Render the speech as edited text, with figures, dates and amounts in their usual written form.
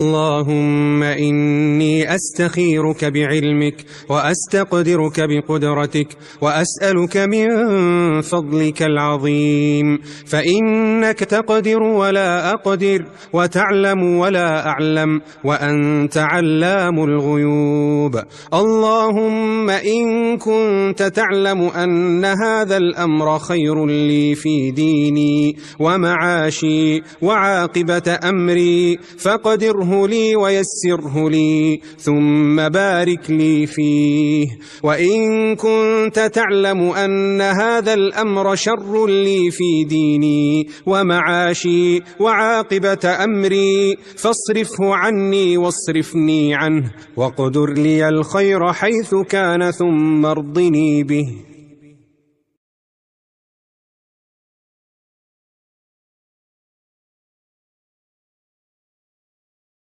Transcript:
اللهم إني أستخيرك بعلمك وأستقدرك بقدرتك وأسألك من فضلك العظيم، فإنك تقدر ولا أقدر وتعلم ولا أعلم وأنت علام الغيوب. اللهم إن كنت تعلم أن هذا الأمر خير لي في ديني ومعاشي وعاقبة أمري فقدره لي ويسره لي ثم بارك لي فيه، وإن كنت تعلم أن هذا الأمر شر لي في ديني ومعاشي وعاقبة أمري فاصرفه عني واصرفني عنه، واقدر لي الخير حيث كان ثم ارضني به.